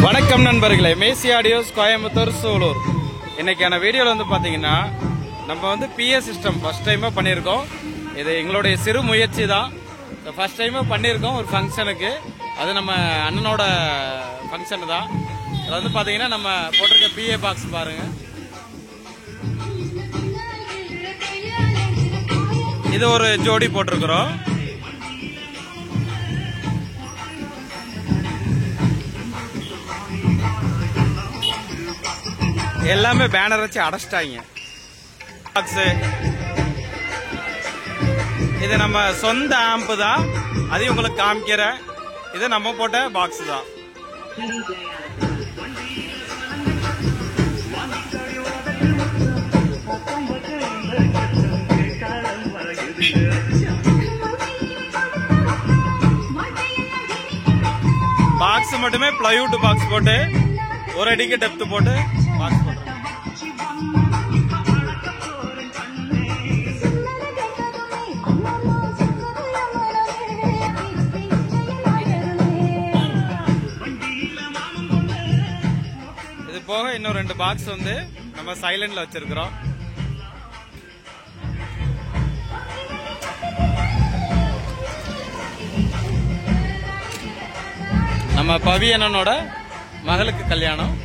வணக்கம் நண்பர்களே, மேசி ஆடியோஸ் கோயம்புத்தூர் சூலூர். இன்னைக்கான வீடியோவில் வந்து பார்த்தீங்கன்னா நம்ம வந்து பிஎஸ் சிஸ்டம் ஃபர்ஸ்ட் டைமாக பண்ணியிருக்கோம். இது எங்களுடைய சிறு முயற்சி தான். ஃபர்ஸ்ட் டைமாக பண்ணியிருக்கோம் ஒரு ஃபங்க்ஷனுக்கு. அது நம்ம அண்ணனோட ஃபங்க்ஷன் தான். அதில் வந்து பார்த்தீங்கன்னா நம்ம போட்டிருக்க பிஏ பாக்ஸ் பாருங்க. இது ஒரு ஜோடி போட்டிருக்கிறோம். எல்லாமே பேனர் வச்சு அடைச்சிட்டாங்க. இது நம்ம சொந்த ஆம்பு தான், அதையும் உங்களுக்கு காமிக்கிறேன். இது நம்ம போட்ட பாக்ஸ் தான். பாக்ஸ் மட்டுமே பிளைவுட் பாக்ஸ் போட்டு ஒரு அடிக்கு டெப்த் போட்டு பாக்ஸ் போட்டு இது போக இன்னும் 2 பாக்ஸ் வந்து நம்ம சைலண்ட்ல வச்சிருக்கிறோம். நம்ம பவி அண்ணனோட மகளுக்கு கல்யாணம்.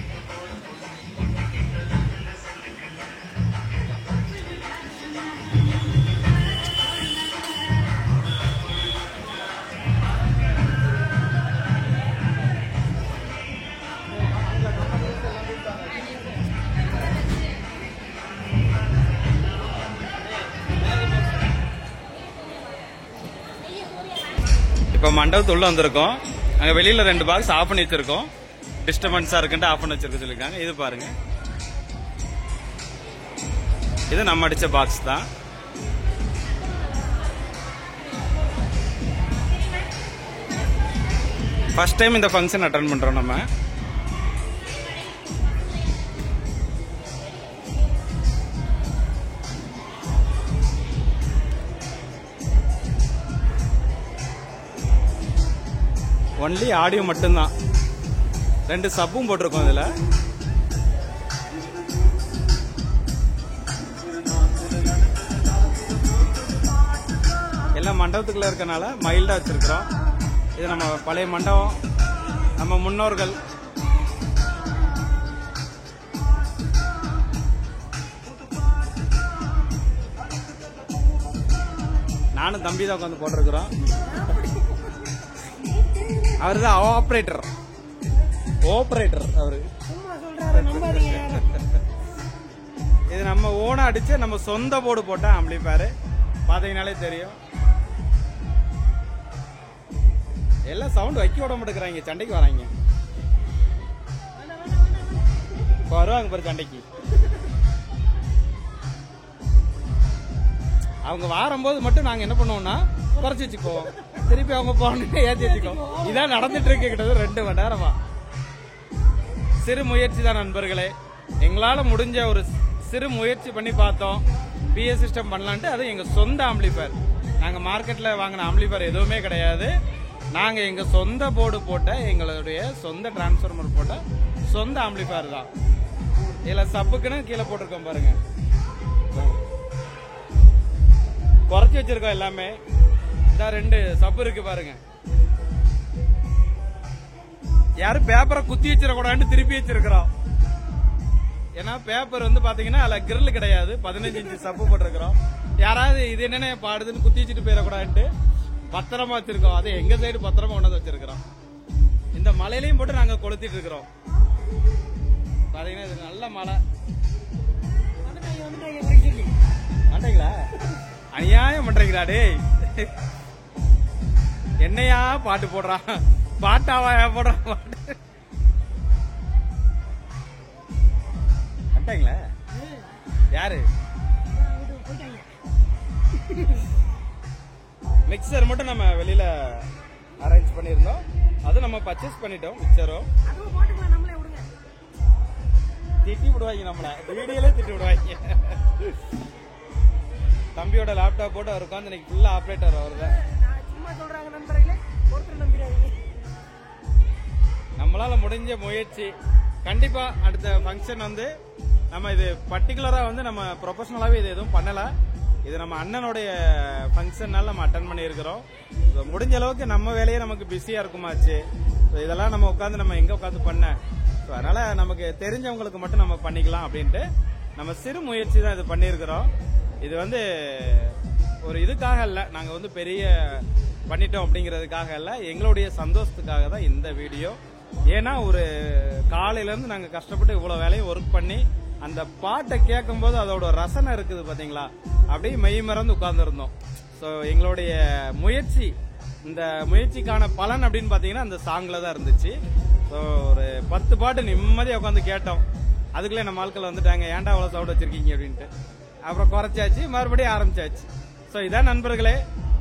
இப்ப மண்டபத்துள்ள வந்திருக்கோம். அங்க வெளியில 2 பாக்ஸ் ஆஃப் பண்ணி வச்சிருக்கோம். டிஸ்டர்பன்ஸா இருக்குன்னு ஆஃப் பண்ணி வச்சிருக்க சொல்லிருக்காங்க. இது பாருங்க, இது நம்ம அடிச்ச பாக்ஸ் தான். ஃபர்ஸ்ட் டைம் இந்த ஃபங்க்ஷன் அட்டெண்ட் பண்றோம் நம்ம. ஒன்லி ஆடியோ மட்டும்தான். 2 சப்பும் போட்டிருக்கோம் இதுல. எல்லாம் மண்டபத்துக்குள்ள இருக்கனால மைல்டா வச்சிருக்கிறோம். இது நம்ம பழைய மண்டபம், நம்ம முன்னோர்கள். நானும் தம்பி தான் உட்காந்து போட்டிருக்கிறோம். அவரு தான் ஆபரேட்டர் அவரு. இது நம்ம ஓனா அடிச்சு நம்ம சொந்த போர்டு போட்டா ஆம்பிளிஃபயர். பாத்தீங்கன்னாலே தெரியும். எல்லாம் சவுண்ட் வைக்க விட மாட்டேங்கிறாங்க, சண்டைக்கு வராங்க. வருவாங்க பாரு சண்டைக்கு. அவங்க வாரும்போது மட்டும் நாங்க என்ன பண்ணுவோம்னா குறைச்சி வச்சுக்குவோம், திருப்பி அவங்க போன ஏற்றி வச்சுக்கோம். இதான் நடந்துட்டு இருக்கு கிட்டத்தட்ட 2 மணி நேரமா. சிறு முயற்சி தான் நண்பர்களே. எங்களால முடிஞ்ச ஒரு சிறு முயற்சி பண்ணி பார்த்தோம். பிஎஸ் சிஸ்டம் பண்ணலான்ட்டு. அது எங்க சொந்த ஆம்பிளிஃபயர். நாங்க மார்க்கெட்ல வாங்கின ஆம்பிளிஃபயர் எதுவுமே கிடையாது. நாங்க எங்க சொந்த போர்டு போட்ட, எங்களுடைய சொந்த டிரான்ஸ்ஃபார்மர் போட்ட சொந்த ஆம்பிளிஃபயர் தான். இதுல சப்புக்குன்னு கீழே போட்டிருக்கோம் பாருங்க. குறைச்சி வச்சிருக்கோம் எல்லாமே. 2 சப்பு இருக்கு பாருங்க. யாரும் பேப்பரை குத்தி வச்சிடக்கூடாது திருப்பி வச்சிருக்கிறோம். ஏன்னா பேப்பர் வந்து பாத்தீங்கன்னா அதுல கிரில் கிடையாது. 15 இன்ச்சு சப்பு போட்டிருக்கிறோம். யாராவது இது என்னென்ன பாடுதுன்னு குத்தி வச்சுட்டு போயிடக்கூடாதுன்ட்டு பத்திரமா வச்சிருக்கோம். அது எங்க சைடு பத்திரமா கொண்டு வச்சிருக்கிறோம். இந்த மலையிலையும் போட்டு நாங்க கொளுத்திட்டு இருக்கிறோம். பாத்தீங்கன்னா இது நல்ல மலை. மாட்டீங்களா? அநியாயம் பண்றீங்களா டேய்? என்னையா பாட்டு போடுறான், பாட்டாவா போடுறான் பாட்டு. கட்டாங்களா? யாரு? மிக்சர் மட்டும் நம்ம வெளியில அரேஞ்ச் பண்ணிருந்தோம். அது நம்ம பர்ச்சேஸ் பண்ணிட்டோம். மிக்சரும் திட்டி விடுவாங்க, நம்மள வீடியோல திட்டி விடுவாங்க. தம்பியோட லேப்டாப் போட்டு அவர் உட்காந்து இன்னைக்கு ஃபுல்லா ஆப்ரேட்டர் அவர் தான். நம்மளால முடிஞ்ச முயற்சி. கண்டிப்பா அடுத்த ஃபங்க்ஷன் வந்து நம்ம இது பர்டிகுலரா வந்து நம்ம ப்ரொஃபஷனலாவே இது எதுவும் பண்ணல. இது நம்ம அண்ணனுடைய ஃபங்க்ஷன்னால நம்ம அட்டன் பண்ணியிருக்கிறோம். முடிஞ்ச அளவுக்கு நம்ம வேலையே நமக்கு பிஸியா இருக்குமாச்சு. இதெல்லாம் நம்ம உட்காந்து நம்ம எங்க உட்காந்து பண்ண, அதனால நமக்கு தெரிஞ்சவங்களுக்கு மட்டும் நம்ம பண்ணிக்கலாம் அப்படின்ட்டு நம்ம சிறு முயற்சி தான் இது பண்ணியிருக்கிறோம். இது வந்து ஒரு இதுக்காக இல்ல, நாங்க வந்து பெரிய பண்ணிட்டோம் அப்படிங்கறதுக்காக இல்ல, எங்களுடைய சந்தோஷத்துக்காக தான் இந்த வீடியோ. ஏன்னா ஒரு காலையில இருந்து நாங்க கஷ்டப்பட்டு இவ்வளவு வேலையும் ஒர்க் பண்ணி அந்த பாட்டை கேட்கும் போது அதோட ரசனை இருக்குது பாத்தீங்களா, அப்படியே மெய் மறந்து உட்கார்ந்து இருந்தோம். ஸோ எங்களுடைய முயற்சி, இந்த முயற்சிக்கான பலன் அப்படின்னு பாத்தீங்கன்னா அந்த சாங்ல தான் இருந்துச்சு. ஸோ ஒரு 10 பாட்டு நிம்மதியா உட்காந்து கேட்டோம். அதுக்குள்ளே நம்ம ஆட்கள் வந்துட்டாங்க, ஏன்டா அவ்வளவு சவுண்ட் வச்சிருக்கீங்க அப்படின்ட்டு. அப்புறம் குறைச்சாச்சு, மறுபடியும் ஆரம்பிச்சாச்சு. ஸோ இதான் நண்பர்களே,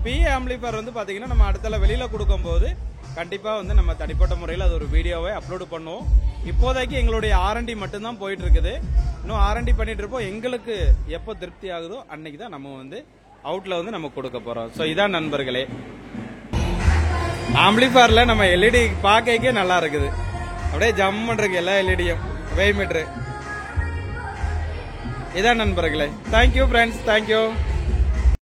PA ஆம்பிளிஃபையர் வந்து பாத்தீங்கன்னா நம்ம அடுத்த வெளியில கொடுக்கும் போது கண்டிப்பா வந்து நம்ம தனிப்பட்ட முறையில் அது ஒரு வீடியோவை அப்லோடு பண்ணுவோம். இப்போதைக்கு எங்களுடைய R&D மட்டும்தான் போயிட்டு இருக்குது. இன்னும் R&D பண்ணிட்டு இருப்போம். எங்களுக்கு எப்போ திருப்தி ஆகுதோ அன்னைக்கு தான் நம்ம வந்து அவுட்ல வந்து நம்ம கொடுக்க போறோம். ஸோ இதான் நண்பர்களே, ஆம்பிளிஃபையர்ல நம்ம LED பார்க்கவே நல்லா இருக்குது, அப்படியே ஜம்மன் இருக்கு எல்லா எல்இடியும் வேய்மீட்டரு. இதான் நண்பர்களே. Thank you friends, thank you.